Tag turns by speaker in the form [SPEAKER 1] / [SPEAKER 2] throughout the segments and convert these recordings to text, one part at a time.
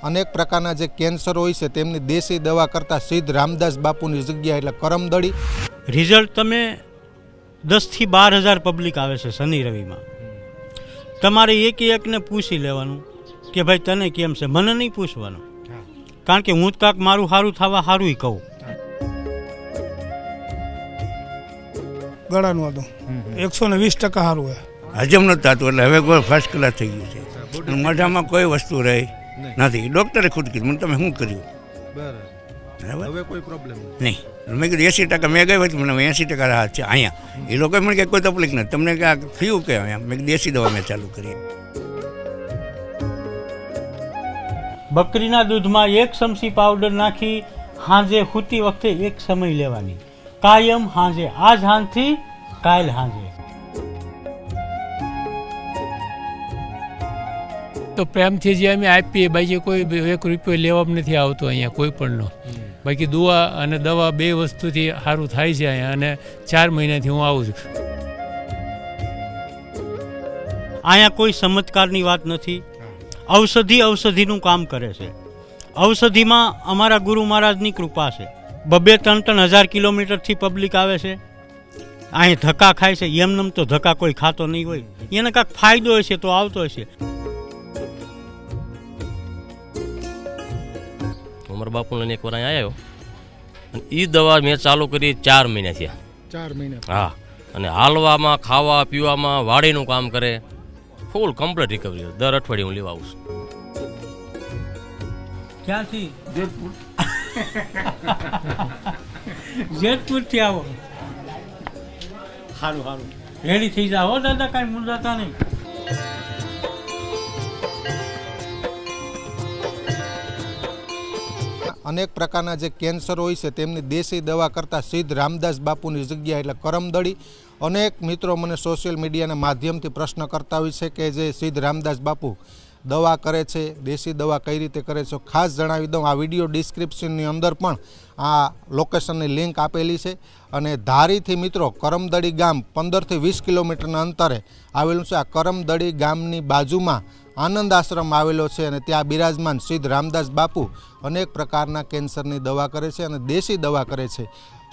[SPEAKER 1] અનેક પ્રકારના જે કેન્સર હોય છે તેમની દેશી દવા કરતાં સિદ્ધ રામદાસ બાપુની જગ્યા એટલે કરમદડી.
[SPEAKER 2] રિઝલ્ટ તમે 10 થી 12,000 પબ્લિક આવે છે શનિ રવિમાં. તમારે એકને પૂછી લેવાનું કે ભાઈ તને કેમ છે, મને નહીં પૂછવાનું, કારણ કે હું જ કાંક મારું સારું થવા સારું કહું.
[SPEAKER 3] ગળાનું હતું 120% સારું હોય.
[SPEAKER 4] હજમ નથી થતું એટલે હવે કોઈ ફર્સ્ટ ક્લાસ થઈ ગયું છે. મોઢામાં કોઈ વસ્તુ રહી નથી. ડૉક્ટરે ખુદ કીધું મને તમે શું કર્યું,
[SPEAKER 1] હવે કોઈ પ્રોબ્લેમ
[SPEAKER 4] નહીં. મેં કીધું 80% મેં ગઈ હતી, મને 80% રાહત છે અહીંયા. એ લોકોએ મને કે કોઈ તકલીફ નથી, તમને ક્યાં થયું કે અહીંયા. મેં દેશી દવા મેં ચાલુ કરી.
[SPEAKER 2] બકરીના દૂધમાં 1 ચમચી પાવડર નાખી સાંજે સૂતી વખતે 1 સમય લેવાની, કાયમ સાંજે, આજ સાંજથી કાલ સાંજે.
[SPEAKER 5] તો પ્રેમથી જે અમે આપીએ, બાકી કોઈ 1 રૂપિયો લેવામાં નથી આવતો અહીંયા કોઈ પણનો. બાકી દુઆ અને દવા 2 વસ્તુથી સારું થાય છે અહીંયા, અને 4 મહિનાથી હું આવું છું.
[SPEAKER 2] અહીંયા કોઈ ચમત્કારની વાત નથી. ઔષધિનું કામ કરે છે. ઔષધિમાં અમારા ગુરુ મહારાજની કૃપા છે. 2-3 કિલોમીટરથી પબ્લિક આવે છે. અહીં ધક્કા ખાય છે, એમનેમ તો ધક્કા કોઈ ખાતો નહીં હોય. એને કાંઈક ફાયદો હશે તો આવતો હશે.
[SPEAKER 6] અમારા બાપુને એક વાર અહીંયા આવ્યો અને એ દવા મેં ચાલુ કરી 4 મહિના થયા.
[SPEAKER 1] 4 મહિના?
[SPEAKER 6] હા. અને હાલવામાં, ખાવા પીવામાં, વાડીનું કામ કરે, ફૂલ કમ્પ્લીટ રિકવરી. દર અઠવાડિયે હું લેવા આવું છું.
[SPEAKER 2] ક્યાંથી? જેતપુરથી આવો. સારું રેડી થઈ જાઓ દાદા, કાંઈ મૂંઝાતા નહીં.
[SPEAKER 1] અનેક પ્રકારના જે કેન્સર હોય છે તેમની દેશી દવા કરતાં સિદ્ધ રામદાસ બાપુની જગ્યા એટલે કરમદડી. અનેક મિત્રો મને સોશિયલ મીડિયાના માધ્યમથી પ્રશ્ન કરતા હોય છે કે જે સિદ્ધ રામદાસ બાપુ દવા કરે છે, દેશી દવા કઈ રીતે કરે છે. ખાસ જણાવી દઉં, આ વિડીયો ડિસ્ક્રિપ્શનની અંદર પણ આ લોકેશનની લિંક આપેલી છે. અને ધારીથી મિત્રો કરમદડી ગામ 15 થી 20 કિલોમીટરના અંતરે આવેલું છે. આ કરમદડી ગામની બાજુમાં આનંદ આશ્રમ આવેલો છે અને ત્યાં બિરાજમાન સિદ્ધ રામદાસ બાપુ અનેક પ્રકારના કેન્સરની દવા કરે છે અને દેશી દવા કરે છે.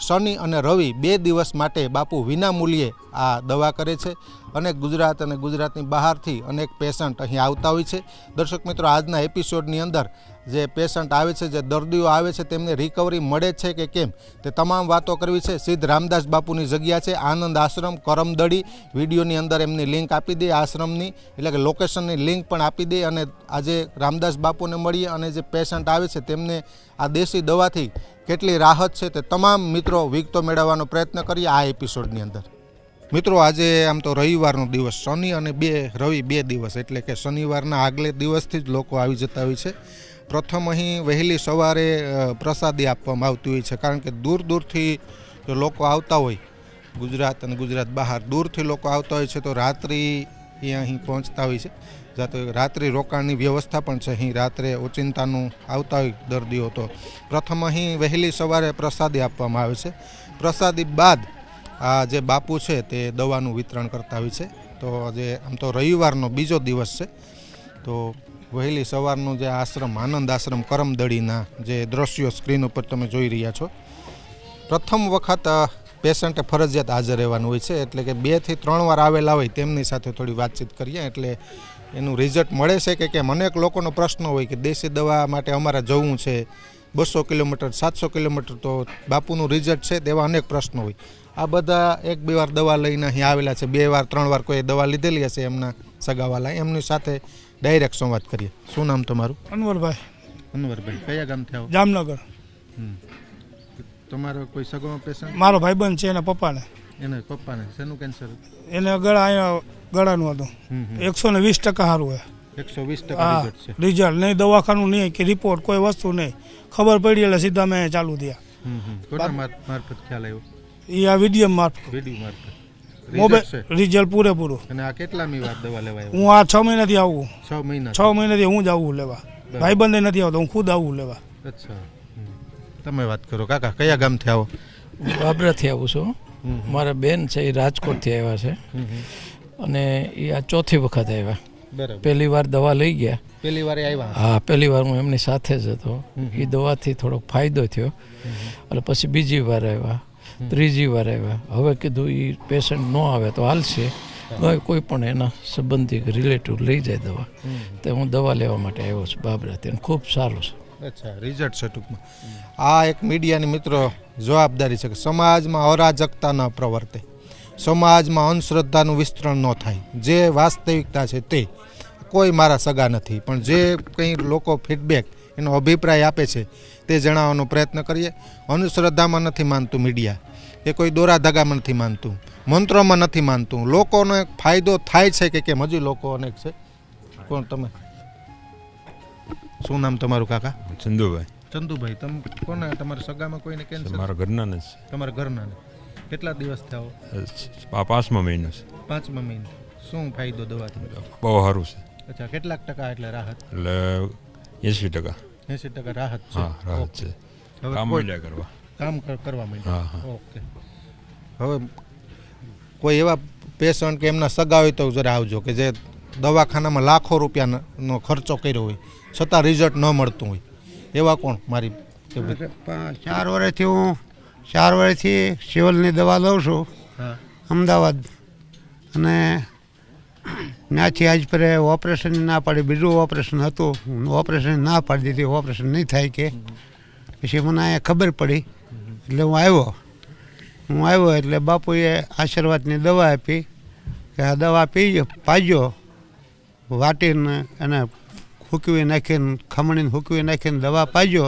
[SPEAKER 1] શનિ અને રવિ 2 દિવસ માટે બાપુ વિના મૂલ્યે આ દવા કરે છે. અને ગુજરાત અને ગુજરાતની બહારથી અનેક પેશન્ટ અહીં આવતા હોય છે. દર્શક મિત્રો, આજના એપિસોડની અંદર જે પેશન્ટ આવે છે, જે દર્દીઓ આવે છે, તેમને રિકવરી મળે છે કે કેમ તે તમામ વાતો કરવી છે. સિદ્ધ રામદાસ બાપુની જગ્યા છે આનંદ આશ્રમ કરમદડી. વિડીયોની અંદર એમની લિંક આપી દે, આશ્રમની એટલે કે લોકેશનની લિંક પણ આપી દે. અને આજે રામદાસ બાપુને મળીએ અને જે પેશન્ટ આવે છે તેમને આ દેશી દવાથી કેટલી રાહત છે તે તમામ મિત્રો વિગતો મેળવવાનો પ્રયત્ન કરીએ આ એપિસોડની અંદર. મિત્રો, આજે આમ તો રવિવારનો દિવસ, શનિ અને રવિ 2 દિવસ એટલે કે શનિવારના આગલે દિવસથી જ લોકો આવી જતા હોય છે. પ્રથમ અહીં વહેલી સવારે પ્રસાદી આપવામાં આવતી હોય છે, કારણ કે દૂર દૂરથી જો લોકો આવતા હોય, ગુજરાત અને ગુજરાત બહાર દૂરથી લોકો આવતા હોય છે તો રાત્રિ અહીં પહોંચતા હોય છે. જાતો રાત્રિ રોકાણની વ્યવસ્થા પણ છે અહીં. રાત્રે ઓચિંતાનું આવતા હોય દર્દીઓ તો પ્રથમ અહીં વહેલી સવારે પ્રસાદી આપવામાં આવે છે. પ્રસાદી બાદ આ જે બાપુ છે તે દવાનું વિતરણ કરતા હોય છે. તો આજે આમ તો રવિવારનો બીજો દિવસ છે, તો વહેલી સવારનું જે આશ્રમ આનંદ આશ્રમ કરમદડીના જે દ્રશ્યો સ્ક્રીન ઉપર તમે જોઈ રહ્યા છો, પ્રથમ વખત પેશન્ટે ફરજિયાત હાજર રહેવાનું હોય છે. એટલે કે 2 થી 3 વાર આવેલા હોય તેમની સાથે થોડી વાતચીત કરીએ એટલે એનું રિઝલ્ટ મળે છે કે કેમ. અનેક લોકોનો પ્રશ્ન હોય કે દેશી દવા માટે અમારે જવું છે 200 કિલોમીટર 700 કિલોમીટર, તો બાપુનું રિઝલ્ટ છે તેવા અનેક પ્રશ્નો હોય. આ બધા 1-2 વાર દવા લઈને અહીં આવેલા છે, 2 વાર 3 વાર કોઈ દવા લીધેલી હશે એમના સગાવાલા, એમની સાથે ડાયરેક્ટ સંવાદ કરીએ. શું નામ તમારું?
[SPEAKER 3] અનવરભાઈ.
[SPEAKER 1] અનવરભાઈ, કયા ગામથી આવો?
[SPEAKER 3] જામનગર.
[SPEAKER 1] તમારો કોઈ સગો પેશન્ટ?
[SPEAKER 3] મારો ભાઈબંધ છે, એના પપ્પાને.
[SPEAKER 1] એના પપ્પાને શેનું કેન્સર?
[SPEAKER 3] એને ગળાનું હતું 120% સારું હોય.
[SPEAKER 1] 120% રિઝલ્ટ છે.
[SPEAKER 3] રિઝલ્ટ નહીં, દવાખાનું નહીં કે રિપોર્ટ, કોઈ વસ્તુ નહીં. ખબર પડી એટલે સીધા મેં ચાલુ થયા.
[SPEAKER 1] કોના મારફત ખ્યાલ આવ્યો?
[SPEAKER 3] એ આ વિડીયો મારફત. મોબાઈલ રિઝલ્ટ પૂરેપૂરું.
[SPEAKER 1] અને આ કેટલામી વાર દવા લેવાય?
[SPEAKER 3] હું આ 6 મહિનાથી આવું.
[SPEAKER 1] 6
[SPEAKER 3] મહિનાથી હું જ આવું લેવા. ભાઈબંધ નથી આવતો, હું ખુદ આવું લેવા.
[SPEAKER 1] અચ્છા, તમે વાત કરો. કાકા, કયા ગામથી આવો?
[SPEAKER 5] બાબરાથી આવું છું. મારા બેન છે એ રાજકોટથી આવ્યા છે અને એ આ 4થી વખત આવ્યા.
[SPEAKER 1] બરાબર
[SPEAKER 7] પહેલી વાર દવા લઈ ગયા.
[SPEAKER 1] પહેલી વાર આવ્યા
[SPEAKER 7] હા, પહેલી વાર હું એમની સાથે જ હતો. એ દવાથી થોડોક ફાયદો થયો એટલે પછી બીજી વાર આવ્યા, ત્રીજી વાર આવ્યા. હવે કીધું એ પેશન્ટ ન આવે તો હાલશે, કોઈ પણ એના સંબંધી રિલેટિવ લઈ જાય દવા. તો હું દવા લેવા માટે આવ્યો છું બાબરાથી, અને ખૂબ સારું છે.
[SPEAKER 1] અચ્છા, રિઝલ્ટ છે ટૂંકમાં. આ એક મીડિયાની મિત્રો જવાબદારી છે કે સમાજમાં અરાજકતા ન પ્રવર્તે, સમાજમાં અંધશ્રદ્ધાનું વિસ્તરણ ન થાય. જે વાસ્તવિકતા છે તે કોઈ મારા સગા નથી, પણ જે કંઈ લોકો ફીડબેક એનો અભિપ્રાય આપે છે તે જણાવવાનો પ્રયત્ન કરીએ. અંધશ્રદ્ધામાં નથી માનતું મીડિયા, કે કોઈ દોરા ધાગામાં નથી માનતું, મંત્રોમાં નથી માનતું. લોકોનો એક ફાયદો થાય છે કે કેમ, હજી લોકો અનેક છે. કોણ તમે? શું નામ તમારું કાકા?
[SPEAKER 8] ચંદુભાઈ.
[SPEAKER 1] ચંદુભાઈ, તમે કોને તમારા સગામાં કોઈને કેન્સર?
[SPEAKER 8] મારા ઘરના જ
[SPEAKER 1] તમારા ઘરના ને કેટલા દિવસ થયા?
[SPEAKER 8] આ 5મા મહિનો છે.
[SPEAKER 1] 5મા મહિને. શું ફાયદો દવાથી?
[SPEAKER 8] બહુ સારું છે.
[SPEAKER 1] અચ્છા, કેટલાક ટકા એટલે રાહત?
[SPEAKER 8] એટલે 80%.
[SPEAKER 1] 80% રાહત છે.
[SPEAKER 8] હા, રાહત છે.
[SPEAKER 1] હવે
[SPEAKER 8] કામ
[SPEAKER 1] કોઈ
[SPEAKER 8] મળ્યા કરવા.
[SPEAKER 1] કામ કરવા માંડ્યા.
[SPEAKER 8] હા, હા.
[SPEAKER 1] ઓકે. હવે કોઈ એવા પેશન્ટ કે એમના સગા હોય તો જરા આવજો, કે જે દવાખાનામાં લાખો રૂપિયાનો ખર્ચો કર્યો હોય છતાં રિઝલ્ટ ન મળતું હોય. એવા કોણ? મારી
[SPEAKER 9] 4 વર્ષથી સિવિલની દવા લઉં છું અમદાવાદ, અને ત્યાંથી આજ પર ઓપરેશન ના પાડી. બીજું ઓપરેશન હતું, ઓપરેશન ના પાડી દીધી, ઓપરેશન નહીં થાય કે. પછી મને અહીંયા ખબર પડી એટલે હું આવ્યો એટલે બાપુએ આશીર્વાદની દવા આપી કે આ દવા પાજો, વાટીને અને હૂકવી નાખીને, ખમણીને હૂકવી નાખીને દવા પાજો,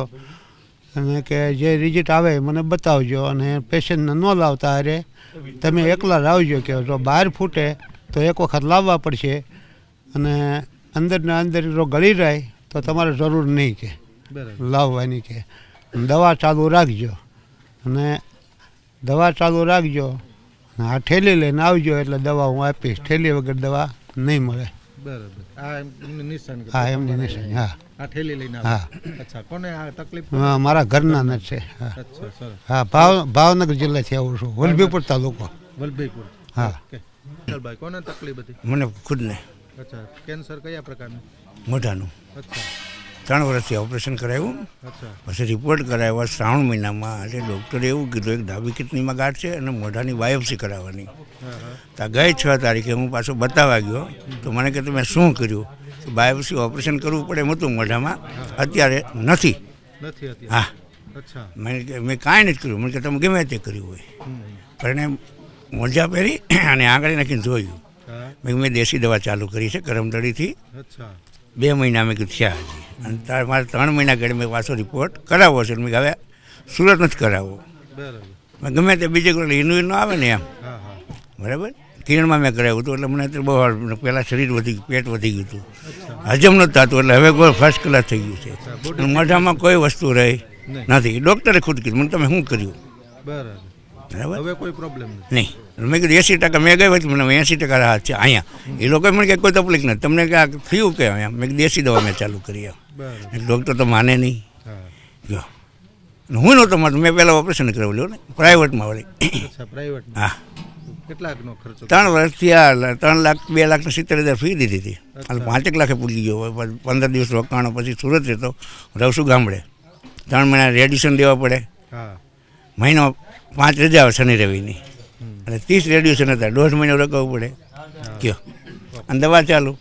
[SPEAKER 9] અને કે જે રિઝલ્ટ આવે મને બતાવજો. અને પેશન્ટને ન લાવતા અરે તમે એકલા લાવજો, કે જો બહાર ફૂટે તો એક વખત લાવવા પડશે, અને અંદરને અંદર જો ગળી જાય તો તમારે જરૂર નહીં કે લાવવાની, કે દવા ચાલુ રાખજો. અને દવા ચાલુ રાખજો, આ ઠેલી લઈને આવજો એટલે દવા હું આપીશ. ઠેલી વગર દવા નહીં મળે.
[SPEAKER 1] બરાબર. આ એમની નિશાની?
[SPEAKER 9] હા, એમની નિશાની. હા,
[SPEAKER 1] આ ઠેલી લઈને આવે?
[SPEAKER 9] હા.
[SPEAKER 1] અચ્છા, કોને આ તકલીફ?
[SPEAKER 9] હા, મારા ઘરના જ છે. હા.
[SPEAKER 1] અચ્છા, સરસ.
[SPEAKER 9] હા, ભાવનગર જિલ્લાથી આવું છું, વલભીપુર તાલુકો.
[SPEAKER 1] વલભીપુર.
[SPEAKER 9] હા.
[SPEAKER 1] ઓકે. ભાઈ, કોને તકલીફ હતી?
[SPEAKER 4] મને ખુદને
[SPEAKER 1] અચ્છા, કેન્સર કયા પ્રકારનું?
[SPEAKER 4] મોઢાનું.
[SPEAKER 1] અચ્છા.
[SPEAKER 4] 3 વર્ષથી ઓપરેશન કરાવ્યું,
[SPEAKER 1] અચ્છા.
[SPEAKER 4] પછી રિપોર્ટ કરાવ્યા શ્રાવણ મહિનામાં. એટલે ડૉક્ટરે એવું કીધું એક ડાબી કિડનીમાં ગાંઠ છે અને મોઢાની બાયોપ્સી કરાવવાની. તો ગઈ 6 તારીખે હું પાછો બતાવવા ગયો તો મને કે તમે શું કર્યું? તો બાયોપ્સી ઓપરેશન કરવું પડે એમ હતું મોઢામાં, અત્યારે નથી. હા.
[SPEAKER 1] અચ્છા.
[SPEAKER 4] મેં કાંઈ નથી કર્યું. મને કે તમે ગમે તે કર્યું હોય. પણ એને મોજા પહેરી અને આંગળી નાખીને જોયું. મેં દેશી દવા ચાલુ કરી છે કરમદડીથી.
[SPEAKER 1] અચ્છા.
[SPEAKER 4] 2 મહિના મેં કીધું થયા હજી, અને મારે 3 મહિના ઘડી મેં પાછો રિપોર્ટ કરાવવો છે. મેં હવે સુરત નથી કરાવવો.
[SPEAKER 1] બરાબર.
[SPEAKER 4] મેં ગમે તે બીજે કોઈ ઇન્યુઇન ન આવે ને એમ.
[SPEAKER 1] હા, હા.
[SPEAKER 4] બરાબર. કિરણમાં મેં કરાવ્યું હતું એટલે મને અત્યારે બહુ પહેલાં શરીર વધી ગયું, પેટ વધી ગયું હતું, હજમ નહોતું થતું. એટલે હવે કોઈ ફર્સ્ટ ક્લાસ થઈ ગયું છે. અને મોઢામાં કોઈ વસ્તુ રહી નથી. ડૉક્ટરે ખુદ કીધું મને તમે શું કર્યું?
[SPEAKER 1] બરાબર.
[SPEAKER 4] બરાબર.
[SPEAKER 1] હવે કોઈ પ્રોબ્લેમ
[SPEAKER 4] નહીં. મેં કીધું 80% મેં ગઈ હતી, મને 80% રાહત છે અહીંયા. એ લોકોએ મને કે કોઈ તકલીફ નથી, તમને કે થયું કે અહીંયા? મેં દેશી દવા મેં ચાલુ કરી એમ. ડૉક્ટર તો માને નહીં. જો હું નહોતો માનતો. મેં પહેલાં ઓપરેશન કરાવેલું ને પ્રાઇવેટમાં વળી.
[SPEAKER 1] અચ્છા, પ્રાઇવેટ.
[SPEAKER 4] હા.
[SPEAKER 1] કેટલાકનો ખર્ચો?
[SPEAKER 4] 3 વર્ષથી આ 3 લાખ 2,70,000 ફી દીધી હતી. અને 5 લાખે પૂરી ગયો. 15 દિવસ રોકાણો, પછી સુરત રહેતો, રહું છું ગામડે. 3 મહિના રેડિયેશન દેવા પડે.
[SPEAKER 1] હા.
[SPEAKER 4] મહિનો 5 રજા આવે શનિ રવિની, અને 30 રેડિયેશન હતા. 1.5 મહિનો રોકાવવું પડે. કયો? અને દવા ચાલુ.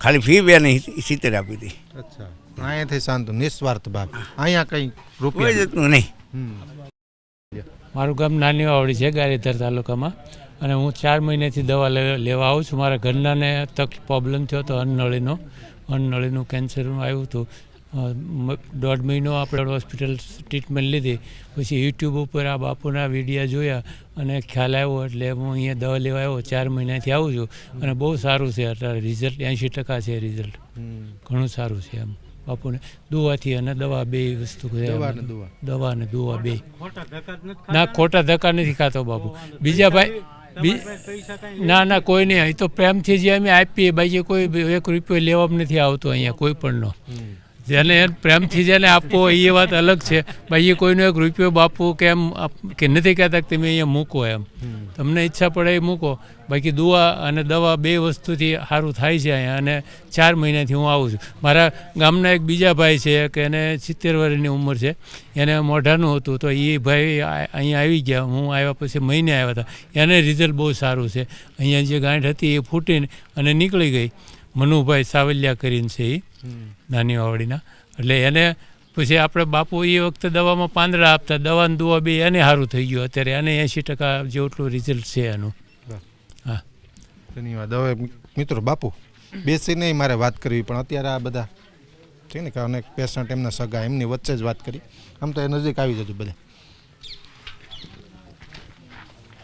[SPEAKER 4] ખાલી ફી 2,70 આપી હતી.
[SPEAKER 1] અચ્છા. અહીંયાથી શાંત નિસ્વાર્થ ભાગ. અહીંયા કંઈ
[SPEAKER 4] કોઈ
[SPEAKER 1] રૂપિયા
[SPEAKER 4] જતું નહીં.
[SPEAKER 5] મારું ગામ નાની વાવડી છે, ગારીધર તાલુકામાં, અને હું 4 મહિનાથી દવા લેવા આવું છું. મારા ઘરનાને પ્રોબ્લેમ થયો હતો અન્નનળીનું કેન્સરનું આવ્યું હતું. 1.5 મહિનો આપણે હોસ્પિટલ ટ્રીટમેન્ટ લીધી. પછી યુટ્યુબ ઉપર આ બાપુના વિડીયા જોયા અને ખ્યાલ આવ્યો, એટલે હું અહીંયા દવા લેવા આવ્યો. 4 મહિનાથી આવું છું અને બહુ સારું છે. અત્યારે રિઝલ્ટ 80% છે રિઝલ્ટ. ઘણું સારું છે એમ બાપુને. દુવાથી અને દવા, બે વસ્તુ. દવા અને દુવા બે. ના, ખોટા ધક્કા નથી ખાતો બાપુ. બીજા ભાઈ ના કોઈ નહીં. અહીં તો પ્રેમથી જે અમે આપીએ, બાકી કોઈ 1 રૂપિયો લેવામાં નથી આવતો અહીંયા કોઈ પણનો. જેને પ્રેમથી જેને આપવો હોય એ વાત અલગ છે. ભાઈ એ કોઈનો 1 રૂપિયો બાપુ કે એમ કે નથી કહેતા કે તમે અહીંયા મૂકો એમ, તમને ઈચ્છા પડે એ મૂકો. બાકી દુઆ અને દવા 2 વસ્તુથી સારું થાય છે અહીંયા. અને 4 મહિનાથી હું આવું છું. મારા ગામના એક બીજા ભાઈ છે કે એને 70 વર્ષની ઉંમર છે, એને મોઢાનું હતું, તો એ ભાઈ અહીંયા આવી ગયા. હું આવ્યા પછી મહિને આવ્યા હતા. એને રિઝલ્ટ બહુ સારું છે. અહીંયા જે ગાંઠ હતી એ ફૂટીને અને નીકળી ગઈ. મનુભાઈ સાવલિયા કરીને છે એ નાની વાવડીના. એટલે એને પછી આપણે બાપુ એ વખતે દવામાં પાંદડા આપતા, દવાની દુઆ 2 એને સારું થઈ ગયું. અત્યારે એને 80% જેટલું રિઝલ્ટ છે એનું. હા,
[SPEAKER 1] ધન્યવાદ. હવે મિત્રો બાપુ બેસીને મારે વાત કરવી, પણ અત્યારે આ બધા છે ને કે અનેક પેશન્ટ એમના સગા એમની વચ્ચે જ વાત કરી. આમ તો એ નજીક આવી જતું બધા.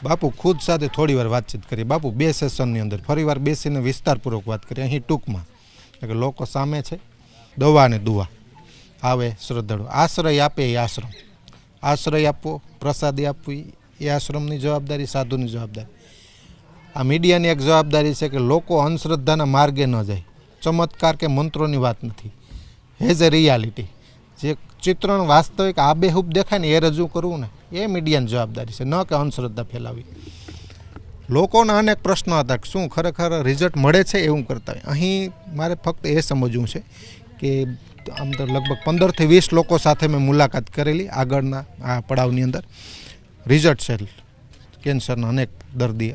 [SPEAKER 1] બાપુ ખુદ સાથે થોડી વાર વાતચીત કરી. બાપુ 2 સેશનની અંદર ફરીવાર બેસીને વિસ્તારપૂર્વક વાત કરી. અહીં ટૂંકમાં કે લોકો સામે છે, દવા અને દુઆ આવે, શ્રદ્ધાળુ આશ્રય આપે એ આશ્રમ, આશ્રય આપવો, પ્રસાદી આપવી એ આશ્રમની જવાબદારી, સાધુની જવાબદારી. આ મીડિયાની એક જવાબદારી છે કે લોકો અંધશ્રદ્ધાના માર્ગે ન જાય. ચમત્કાર કે મંત્રોની વાત નથી, હેઝ એ રિયાલિટી. જે ચિત્રણ વાસ્તવિક આબેહૂબ દેખાય ને એ રજૂ કરવું ને એ મીડિયાની જવાબદારી છે, ન કે અંધશ્રદ્ધા ફેલાવી. લોકોના અનેક પ્રશ્નો હતા કે શું ખરેખર રિઝલ્ટ મળે છે એવું કરતા હોય. અહીં મારે ફક્ત એ સમજવું છે કે આમ તો લગભગ 15 થી 20 લોકો સાથે મેં મુલાકાત કરેલી આગળના આ પડાવની અંદર. રિઝલ્ટ છે કેન્સરના અનેક દર્દી